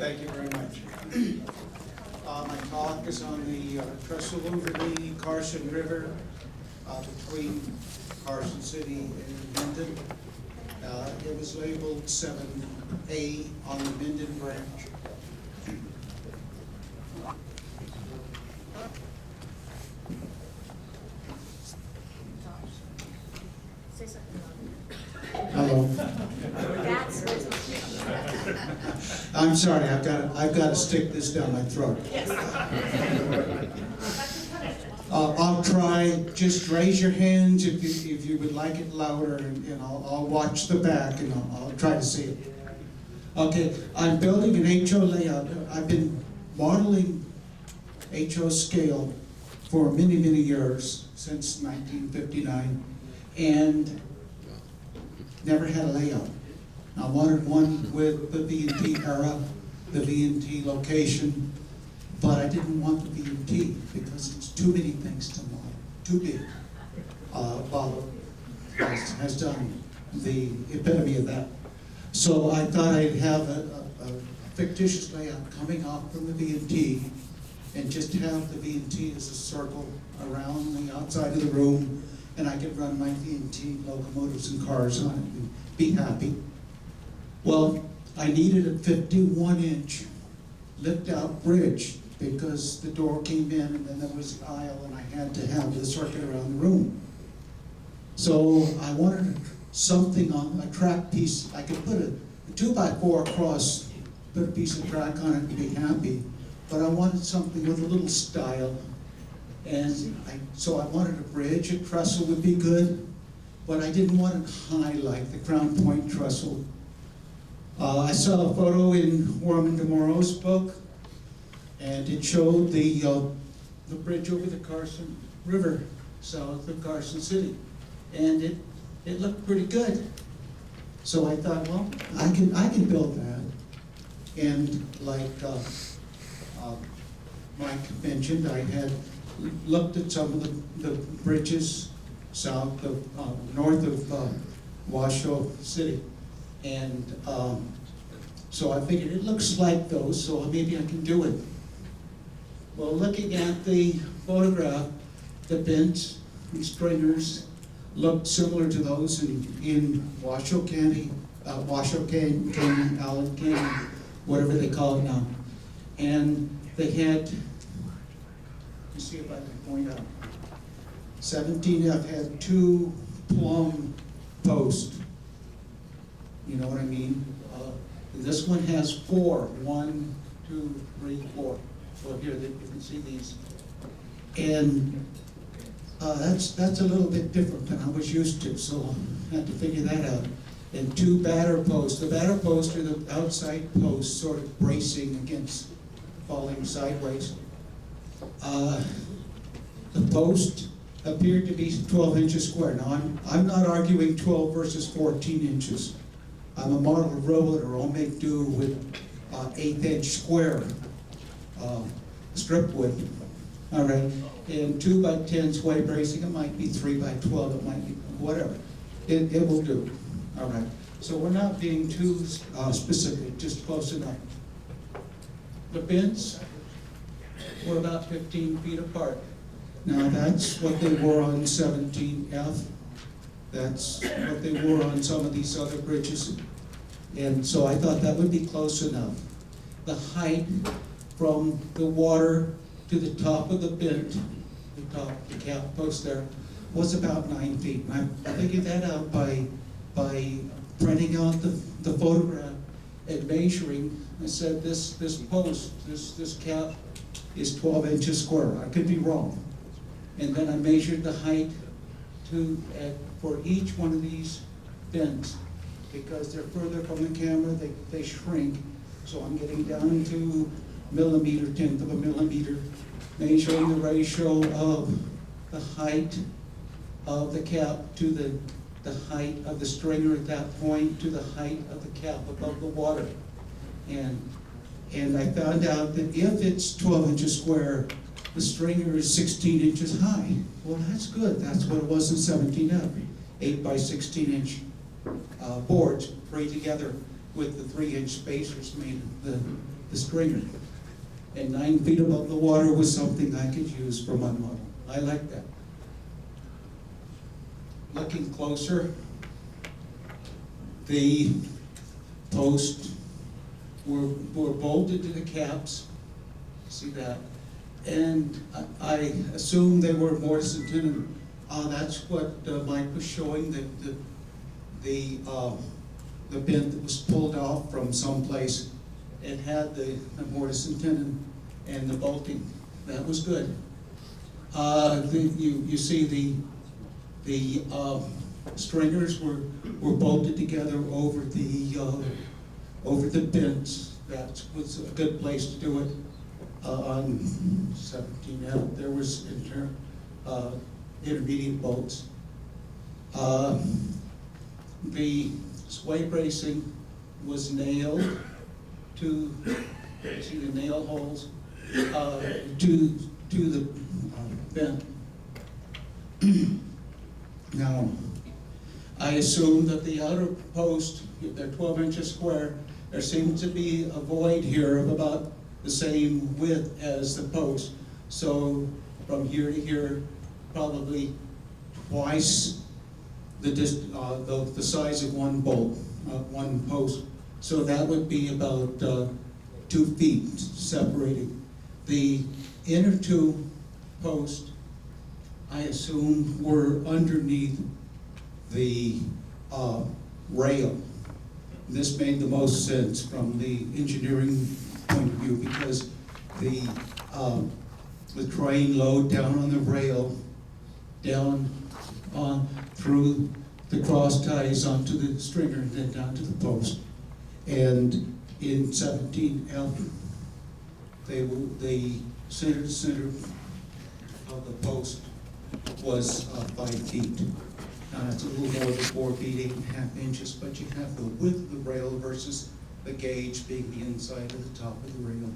Thank you very much. My talk is on the Trestle over the Carson River between Carson City and Minden. It was labeled 7A on the Minden branch. Say something. Hello. That's I'm sorry, I've got to stick this down my throat. yes. I'll try. Just raise your hands if you would like it louder, and I'll watch the back, and I'll try to see it. Okay, I'm building an HO layout. I've been modeling HO scale for many, many years, since 1959, and never had a layout. I wanted one with the V&T era, the V&T location, but I didn't want the V&T because it's too many things to model, too big. Bob has done the epitome of that. So I thought I'd have a fictitious layout coming off from the V&T and just have the V&T as a circle around the outside of the room, and I could run my V&T locomotives and cars on it and be happy. Well, I needed a 51-inch lift-out bridge because the door came in and then there was the aisle and I had to have the circuit around the room. So I wanted something on a track piece. I could put a 2x4 across, put a piece of track on it and be happy, but I wanted something with a little style. And so I wanted a bridge. A trestle would be good, but I didn't want it high like the Crown Point trestle. I saw a photo in Warman DeMoro's book, and it showed the bridge over the Carson River, south of Carson City, and it looked pretty good. So I thought, well, I can build that. And like Mike mentioned, I had looked at some of the bridges north of Washoe City. And so I figured it looks like those, so maybe I can do it. Well, looking at the photograph, the bents and stringers looked similar to those in Washoe County, Canyon, Allen Canyon, whatever they call it now. And they had, let's see if I can point out, 17F had 2 plumb posts. You know what I mean? This one has 4. 1, 2, 3, 4. So here you can see these. And that's a little bit different than I was used to, so I had to figure that out. And 2 batter posts. The batter posts are the outside posts sort of bracing against falling sideways. The post appeared to be 12 inches square. Now I'm not arguing 12 versus 14 inches. I'm a model roller. I'll make do with 1/8-inch square strip width. All right, and 2x10 sway bracing. It might be 3x12. It might be whatever. It will do. All right. So we're not being too specific. Just close enough. The bins were about 15 feet apart. Now that's what they were on 17F. That's what they were on some of these other bridges. And so I thought that would be close enough. The height from the water to the top of the bent, the cap post there, was about 9 feet. And I figured that out by printing out the photograph and measuring. I said this post, this cap is 12 inches square. I could be wrong. And then I measured the height for each one of these bends, because they're further from the camera, they shrink. So I'm getting down to millimeter, 1/10 of a millimeter, measuring the ratio of the height of the cap to the height of the stringer at that point to the height of the cap above the water. And I found out that if it's 12 inches square, the stringer is 16 inches high. Well, that's good. That's what it was in 17F. 8 by 16-inch boards, 3 together with the 3-inch spacers made the the stringer. And 9 feet above the water was something I could use for my model. I like that. Looking closer, the posts were bolted to the caps. See that? And I assume they were mortise and tenon. That's what Mike was showing, the bent that was pulled off from someplace. It had the mortise and tenon and the bolting. That was good. You see the stringers were bolted together over the bents. That was a good place to do it. On 17F, there was intermediate bolts. The sway bracing was nailed to, see the nail holes, to the bent. Now, I assume that the outer post, they're 12 inches square, there seems to be a void here of about the same width as the post. So from here to here, probably twice the size of one bolt, one post. So that would be about 2 feet separating. The inner 2 posts, I assume, were underneath the rail. This made the most sense from the engineering point of view because the train load down on the rail, down on through the cross ties onto the stringer and then down to the post. And in 17F, the center to center of the post was 5 feet. Now that's a little more than 4 feet, 8.5 inches, but you have the width of the rail versus the gauge being the inside of the top of the rail.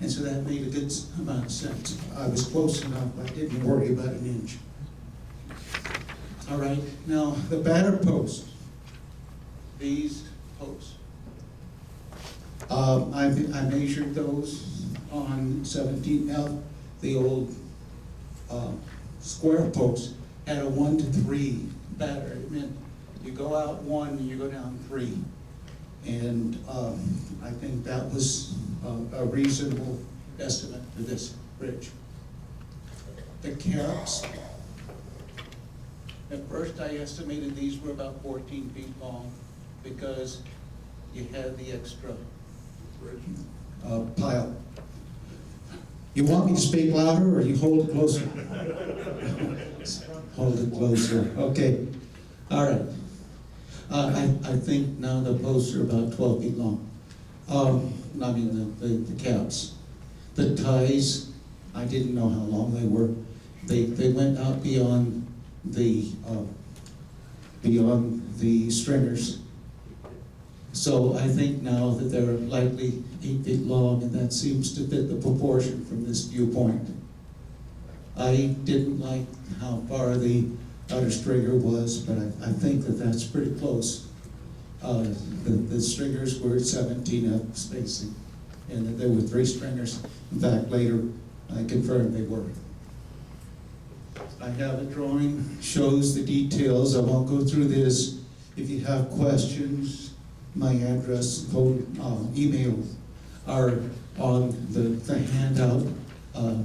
And so that made a good amount of sense. I was close enough, I didn't worry about an inch. All right, now the batter post, these posts. I measured those on 17F. The old square post had a 1 to 3 batter. It meant you go out 1 and you go down 3. And I think that was a reasonable estimate for this bridge. The caps, at first I estimated these were about 14 feet long because you had the extra pile. You want me to speak louder or you hold it closer? Hold it closer, okay. All right. I think now the posts are about 12 feet long. I mean the caps. The ties, I didn't know how long they were. They went out beyond the stringers. So I think now that they're likely 8 feet long, and that seems to fit the proportion from this viewpoint. I didn't like how far the outer stringer was, but I think that that's pretty close. The stringers were 17F spacing, and that there were 3 stringers. In fact, later I confirmed they were. I have a drawing, shows the details. I won't go through this. If you have questions, my address, phone, email are on the handout.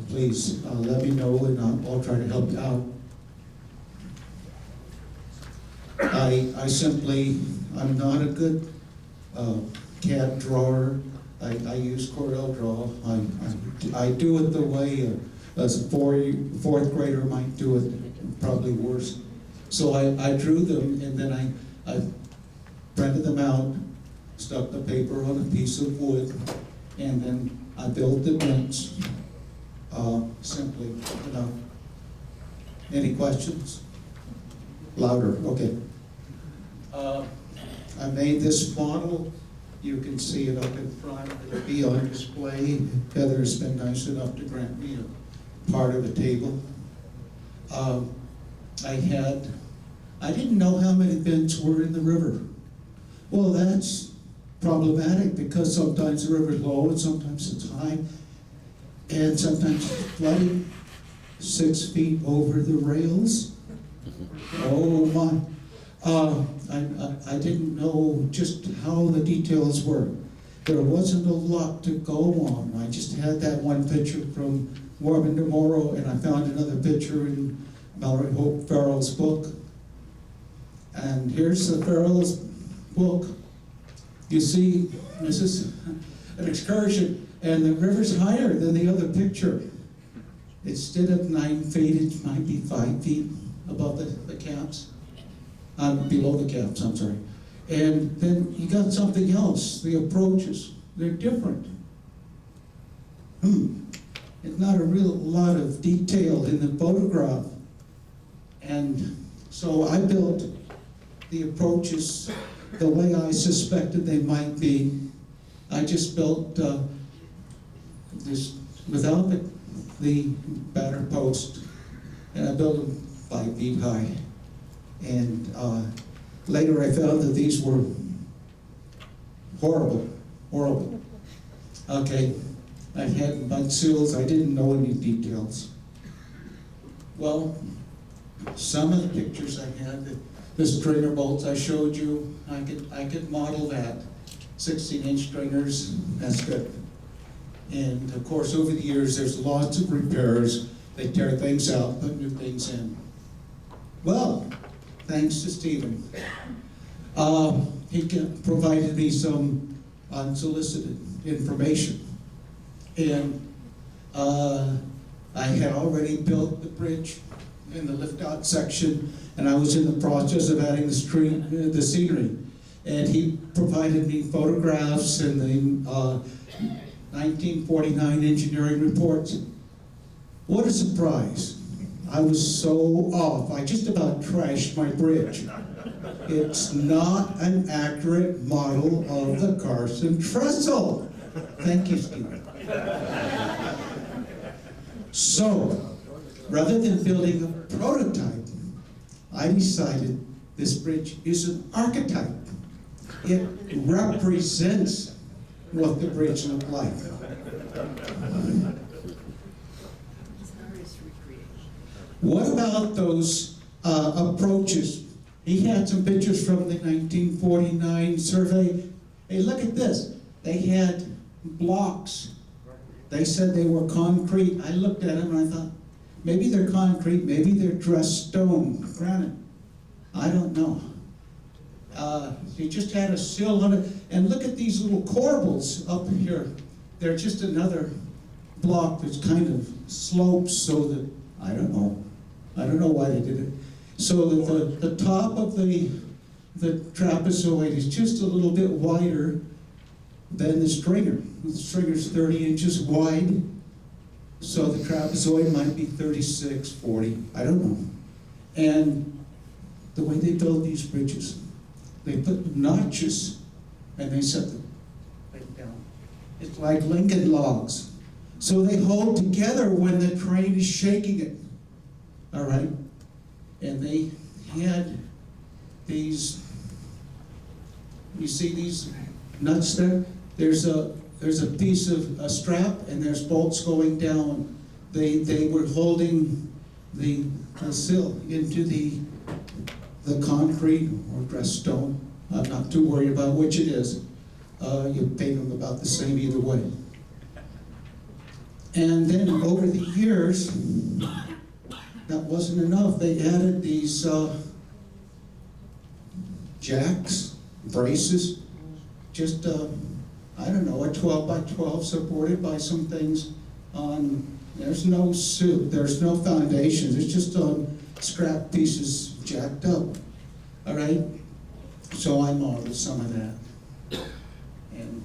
Please let me know, and I'll try to help you out. I'm not a good CAD drawer. I use Corel Draw. I do it the way a fourth grader might do it, probably worse. So I drew them, and then I printed them out, stuck the paper on a piece of wood, and then I built the vents simply. Any questions? Louder, okay. I made this model. You can see it up in front. It'll be on display. Heather's been nice enough to grant me a part of a table. I didn't know how many vents were in the river. Well, that's problematic because sometimes the river's low and sometimes it's high, and sometimes it's flooding 6 feet over the rails. Oh my. I didn't know just how the details were. There wasn't a lot to go on. I just had that one picture from Warman tomorrow, and I found another picture in Mallory Hope Farrell's book. And here's the Farrell's book. You see, this is an excursion, and the river's higher than the other picture. Instead of 9 feet, it might be 5 feet above the camps. Below the camps, I'm sorry. And then you got something else, the approaches. They're different. It's not a real lot of detail in the photograph. And so I built the approaches the way I suspected they might be. I just built this without the batter post, and I built them 5 feet high. And later I found that these were horrible. Okay, I had mud seals, I didn't know any details. Well, some of the pictures I had, the stringer bolts I showed you, I could model that. 16-inch stringers, that's good. And of course, over the years, there's lots of repairs. They tear things out, put new things in. Well, thanks to Stephen. He provided me some unsolicited information. And I had already built the bridge in the lift-out section, and I was in the process of adding the scenery. And he provided me photographs and the 1949 engineering reports. What a surprise. I was so off. I just about trashed my bridge. It's not an accurate model of the Carson Trestle. Thank you, Stephen. So, rather than building a prototype, I decided this bridge is an archetype. It represents what the bridge looked like. What about those approaches? He had some pictures from the 1949 survey. Hey, look at this. They had blocks. They said they were concrete. I looked at them and I thought, maybe they're concrete, maybe they're dressed stone, granite. I don't know. He just had a sill on it. And look at these little corbels up here. They're just another block that's kind of slopes so that, I don't know why they did it. So that the top of the trapezoid is just a little bit wider than the stringer. The stringer's 30 inches wide, so the trapezoid might be 36, 40, I don't know. And the way they build these bridges, they put notches and they set the thing down. It's like Lincoln logs. So they hold together when the train is shaking it. All right? And they had these, you see these nuts there? There's a piece of a strap and there's bolts going down. They were holding the sill into the concrete or dressed stone. I'm not too worried about which it is. You paint them about the same either way. And then over the years, that wasn't enough. They added these jacks, braces, just, I don't know, a 12 by 12 supported by some things on, there's no suit, there's no foundations, it's just on scrap pieces jacked up. All right? So I modeled some of that. And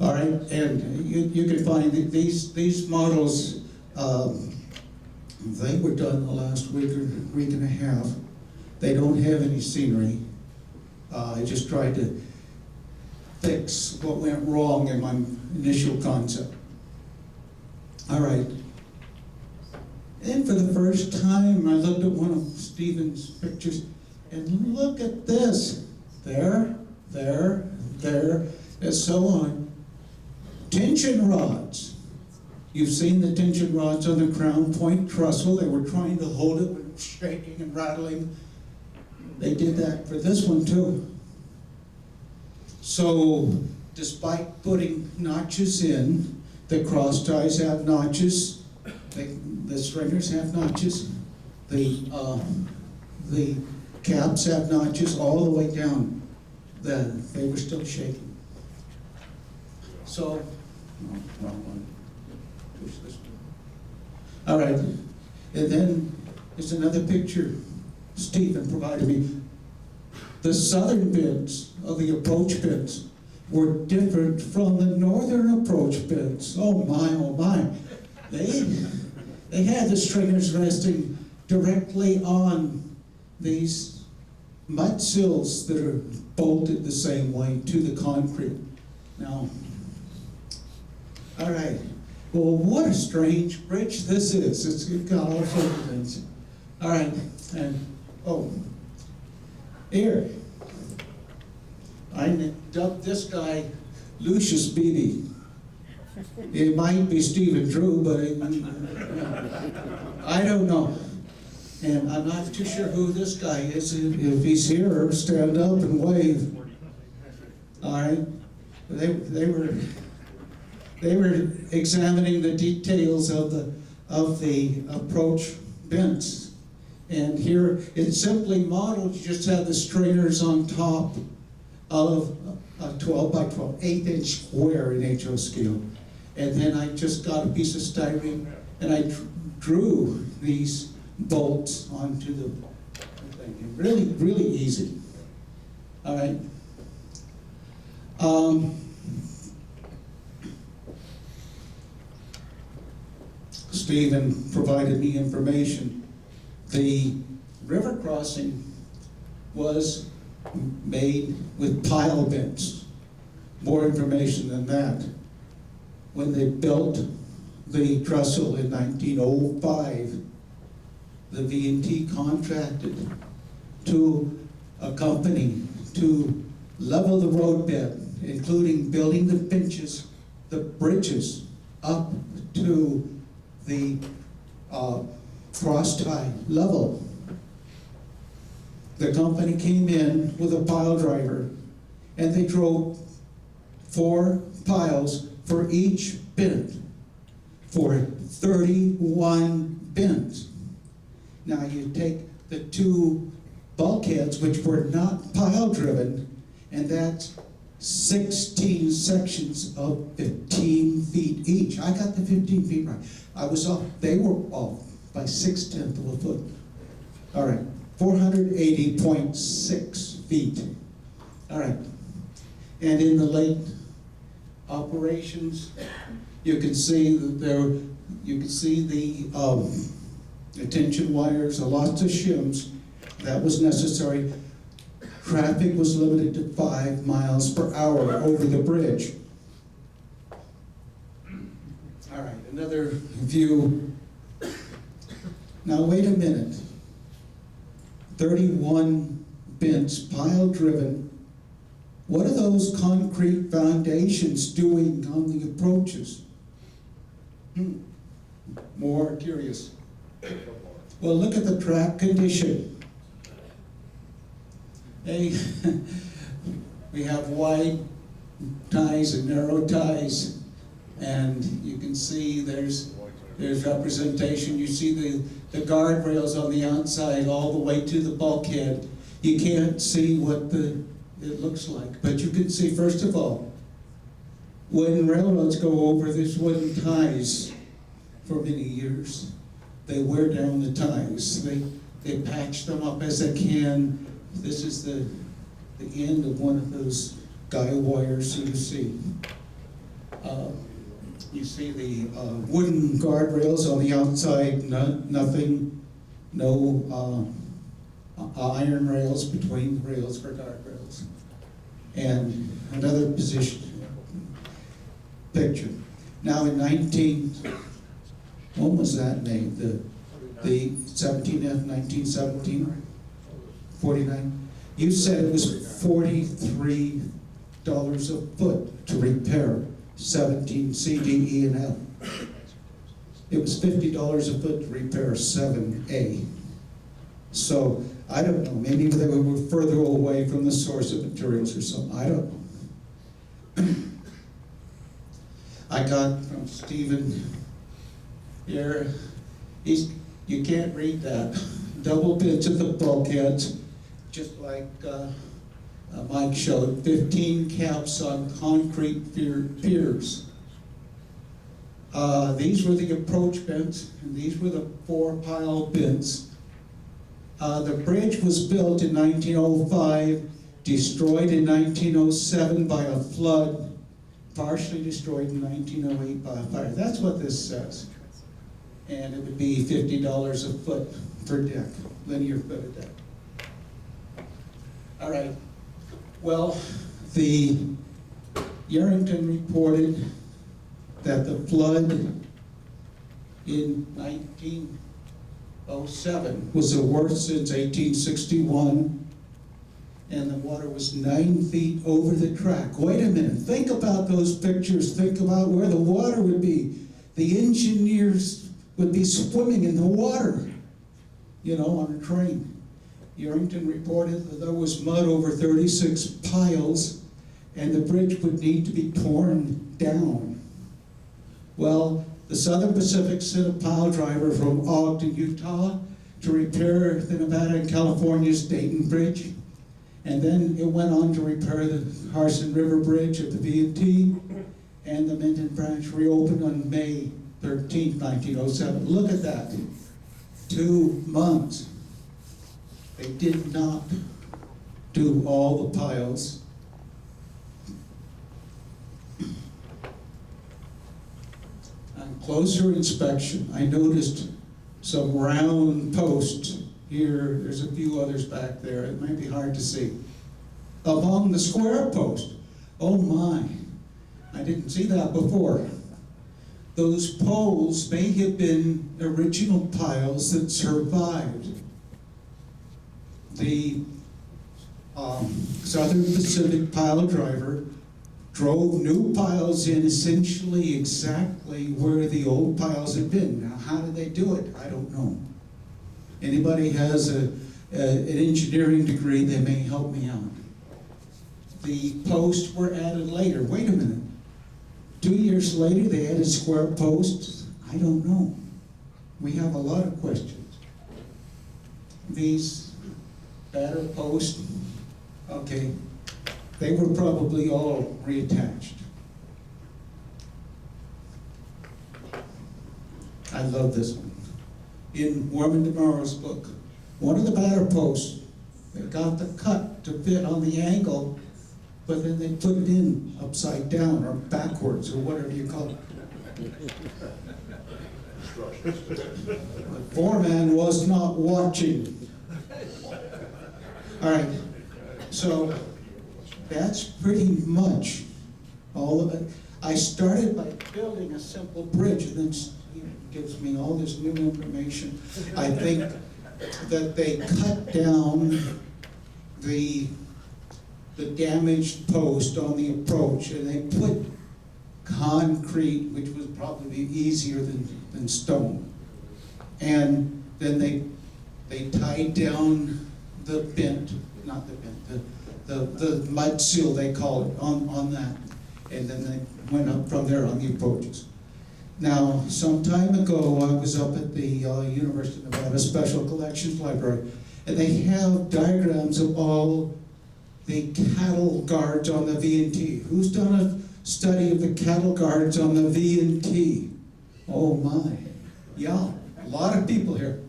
all right, and you can find these models, they were done the last week and a half. They don't have any scenery. I just tried to fix what went wrong in my initial concept. All right. And for the first time, I looked at one of Stephen's pictures, and look at this. there, and so on. Tension rods. You've seen the tension rods on the Crown Point Trestle. They were trying to hold it, but it was shaking and rattling. They did that for this one too. So, despite putting notches in, the cross ties have notches, the stringers have notches, the caps have notches all the way down. They were still shaking. So, no, wrong one. Push this one. All right, and then there's another picture Stephen provided me. The southern bends of the approach bends were different from the northern approach bends. Oh my, oh my. They had the stringers resting directly on these mud sills that are bolted the same way to the concrete. Now, all right. Well, what a strange bridge this is. It's got all sorts of things. All right, and here, I dubbed this guy Lucius Beebe. It might be Stephen Drew, but I don't know. And I'm not too sure who this guy is. If he's here, stand up and wave. All right, they were examining the details of the approach bends. And here it's simply modeled. You just have the stringers on top of a 12 by 12, 8-inch square in HO scale. And then I just got a piece of styrene and I drew these bolts onto the thing. Really, really easy. All right. Stephen provided me information. The river crossing was made with pile bends. More information than that. When they built the trestle in 1905, the V&T contracted to a company to level the road bed, including building the benches, the bridges up to the cross tie level. The company came in with a pile driver and they drove 4 piles for each bend for 31 bends. Now you take the 2 bulkheads, which were not pile driven, and that's 16 sections of 15 feet each. I got the 15 feet right. I was off, they were off by 6/10 of a foot. All right, 480.6 feet. All right, and in the late operations, you can see that you can see the tension wires, lots of shims. That was necessary. Traffic was limited to 5 miles per hour over the bridge. All right, another view. Now wait a minute. 31 bends pile driven. What are those concrete foundations doing on the approaches? More curious. Well, look at the track condition. We have wide ties and narrow ties, and you can see there's representation. You see the guardrails on the outside all the way to the bulkhead. You can't see what it looks like, but you can see, first of all, when railroads go over these wooden ties for many years, they wear down the ties. They patch them up as they can. This is the end of one of those guy wires you see. You see the wooden guardrails on the outside, no iron rails between the rails for guardrails. And another picture. Now in what was that name? The 17F 1917, 49. You said it was $43 a foot to repair 17 C, D, E, and F. It was $50 a foot to repair 7A. So, I don't know, maybe they were further away from the source of materials or something, I don't know. I got from Stephen here, you can't read that. Double bits at the bulkheads, just like Mike showed, 15 caps on concrete piers. These were the approach bins, and these were the 4-pile bins. The bridge was built in 1905, destroyed in 1907 by a flood, partially destroyed in 1908 by a fire. That's what this says. And it would be $50 a foot per deck, linear foot a deck. All right. Well, the Yarrington reported that the flood in 1907 was the worst since 1861, and the water was 9 feet over the track. Wait a minute, think about those pictures, think about where the water would be. The engineers would be swimming in the water, you know, on a train. Yarrington reported that there was mud over 36 piles, and the bridge would need to be torn down. Well, the Southern Pacific sent a pile driver from Ogden, Utah, to repair the Nevada and California's Dayton Bridge. And then it went on to repair the Carson River Bridge at the V&T, and the Minden Branch reopened on May 13, 1907. Look at that. 2 months. They did not do all the piles. On closer inspection, I noticed some round posts here. There's a few others back there. It might be hard to see. Along the square post. Oh my, I didn't see that before. Those poles may have been original piles that survived. The Southern Pacific pile driver drove new piles in essentially exactly where the old piles had been. Now, how did they do it? I don't know. Anybody has an engineering degree, they may help me out. The posts were added later. Wait a minute. 2 years later, they added square posts? I don't know. We have a lot of questions. These batter posts, okay, they were probably all reattached. I love this one. In Warman DeMauro's book, one of the batter posts, they got the cut to fit on the angle, but then they put it in upside down or backwards or whatever you call it. The foreman was not watching. All right, so that's pretty much all of it. I started by building a simple bridge, and then Steve gives me all this new information. I think that they cut down the damaged post on the approach, and they put concrete, which would probably be easier than stone. And then they tied down the mud seal, they call it, on that. And then they went up from there on the approaches. Now, some time ago, I was up at the University of Nevada Special Collections Library, and they have diagrams of all the cattle guards on the V&T. Who's done a study of the cattle guards on the V&T? Oh my, yeah, a lot of people here.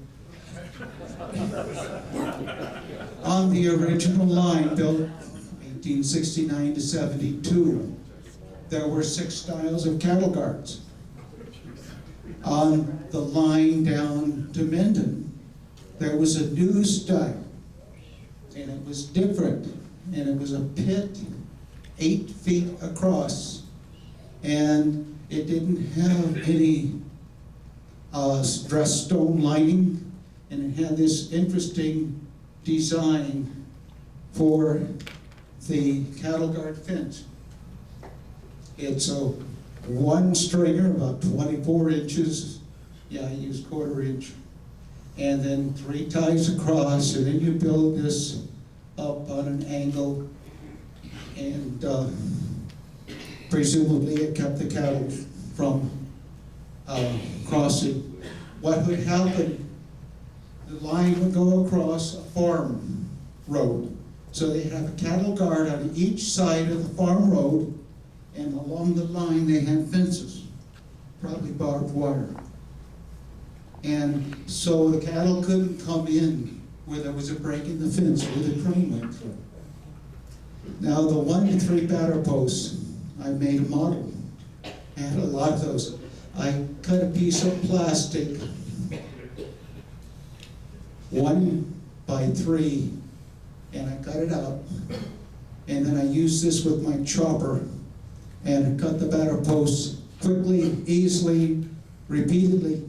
On the original line built 1869 to 72, there were 6 styles of cattle guards. On the line down to Minden, there was a new style, and it was different, and it was a pit 8 feet across, and it didn't have any dressed stone lining, and it had this interesting design for the cattle guard fence. It's a one stringer, about 24 inches. Yeah, I use 1/4 inch. And then 3 ties across, and then you build this up on an angle, and presumably it kept the cattle from crossing. What would happen, the line would go across a farm road. So they have a cattle guard on each side of the farm road, and along the line they have fences, probably barbed wire. And so the cattle couldn't come in where there was a break in the fence where the train went through. Now the 1 to 3 batter posts, I made a model. I had a lot of those. I cut a piece of plastic, 1 by 3, and I cut it out. And then I used this with my chopper and cut the batter posts quickly, easily, repeatedly.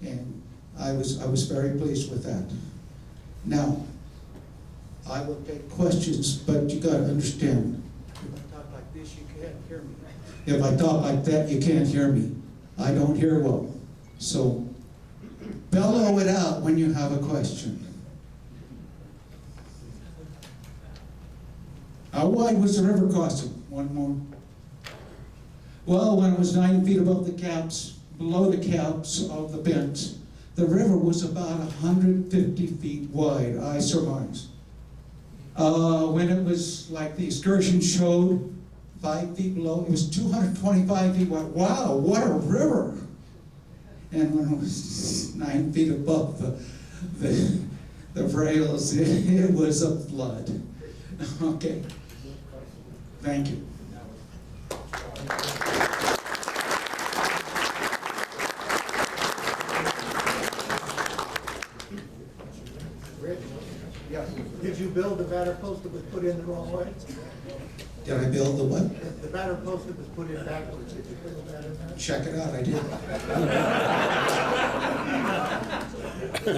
And I was very pleased with that. Now, I will take questions, but you gotta understand, if I talk like this, you can't hear me. If I talk like that, you can't hear me. I don't hear well. So, bellow it out when you have a question. How wide was the river crossing? One more. Well, when it was 9 feet above the caps, below the caps of the bent, the river was about 150 feet wide, I surmise. When it was like the excursion showed, 5 feet below, it was 225 feet wide. Wow, what a river! And when it was 9 feet above the rails, it was a flood. Okay. Thank you. Yes. Did you build the batter post that was put in the wrong way? Did I build the what? The batter post that was put in backwards, did you build that in there? Check it out, I did.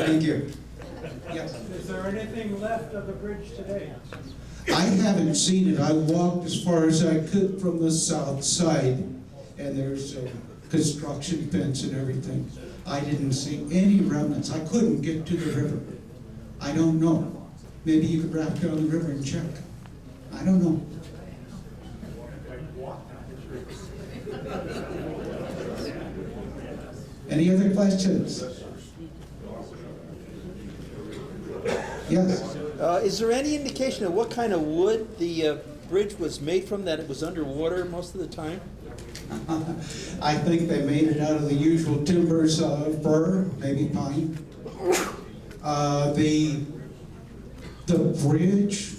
Thank you. Yes. Is there anything left of the bridge today? I haven't seen it. I walked as far as I could from the south side, and there's a construction fence and everything. I didn't see any remnants. I couldn't get to the river. I don't know. Maybe you could raft down the river and check. I don't know. Any other questions? Yes. Is there any indication of what kind of wood the bridge was made from, that it was underwater most of the time? I think they made it out of the usual timbers of fir, maybe pine. The bridge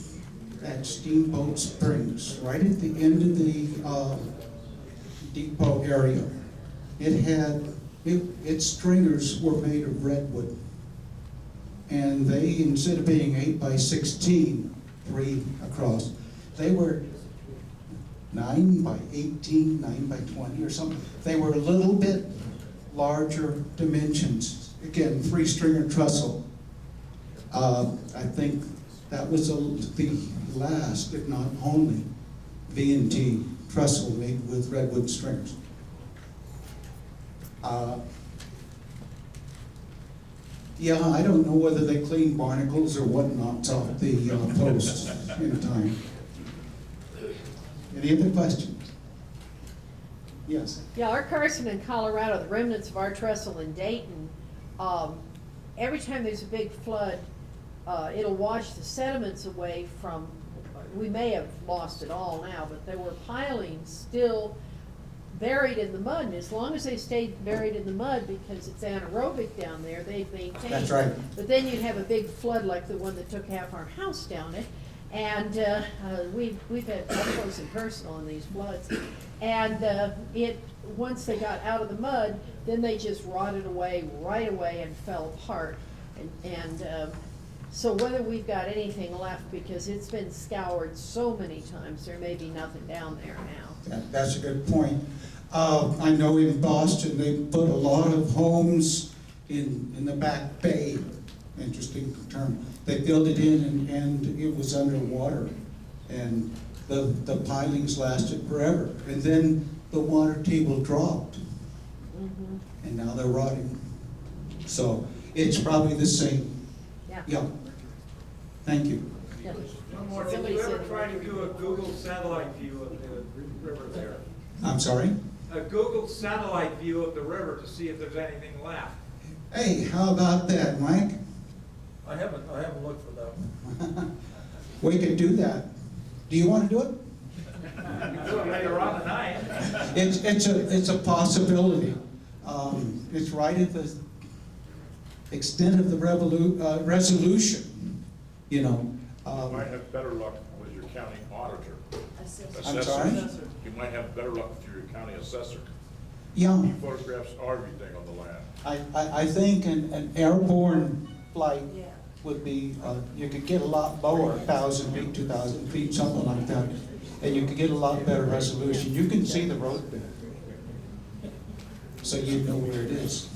at Steamboat Springs, right at the end of the depot area, its stringers were made of redwood. And they, instead of being 8 by 16, 3 across, they were 9 by 18, 9 by 20 or something. They were a little bit larger dimensions. Again, 3-stringer trestle. I think that was the last, if not only, V&T trestle made with redwood stringers. Yeah, I don't know whether they clean barnacles or whatnot off the posts in time. Any other questions? Yes. Yeah, our Carson in Colorado, the remnants of our trestle in Dayton, every time there's a big flood, it'll wash the sediments away from, we may have lost it all now, but there were pilings still buried in the mud, and as long as they stayed buried in the mud, because it's anaerobic down there, they've maintained. That's right. But then you'd have a big flood like the one that took half our house down it, and we've had up close and personal in these floods. And once they got out of the mud, then they just rotted away right away and fell apart. So whether we've got anything left, because it's been scoured so many times, there may be nothing down there now. That's a good point. I know in Boston they put a lot of homes in the back bay, interesting term. They filled it in and it was underwater. And the pilings lasted forever. And then the water table dropped. And now they're rotting. So it's probably the same. Yeah. Thank you. Yeah. One more, did Somebody you ever said- try to do a Google satellite view of the river there? I'm sorry? A Google satellite view of the river to see if there's anything left. Hey, how about that, Mike? I haven't looked for that one. We could do that. Do you want to do it? You can do it later on tonight. It's a possibility. It's right at the extent of the resolution, you know. You might have better luck with your county auditor. I'm sorry? You might have better luck with your county assessor. Yeah, He photographs everything on the land. I think an airborne flight would be, you could get a lot lower, 1,000 feet, 2,000 feet, something like that. And you could get a lot better resolution. You can see the road bed. So you know where it is.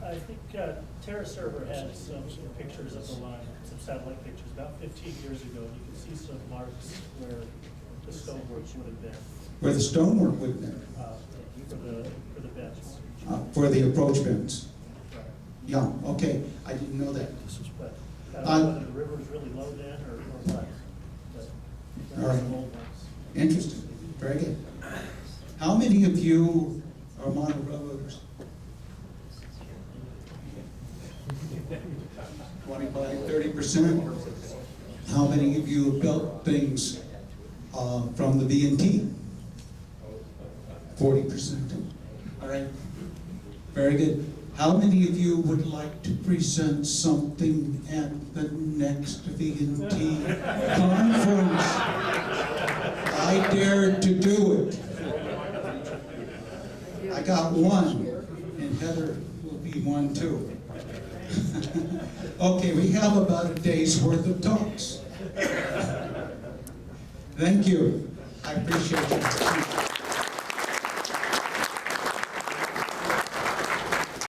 I think Terra Server had some pictures of the line, some satellite pictures, about 15 years ago. You can see some marks where the stonework would have been Where the stonework would be, for the beds. for the approach bends. Yeah, okay, I didn't know that. But I don't know whether the river was really low then or what. But All there right. were some old ones. Interesting, very good. How many of you are model railroaders? 25, 30%? How many of you have built things from the B&T? 40%. All right, very good. How many of you would like to present something at the next B&T conference? I dare to do it. I got one, and Heather will be one too. Okay, we have about a day's worth of talks. Thank you. I appreciate you.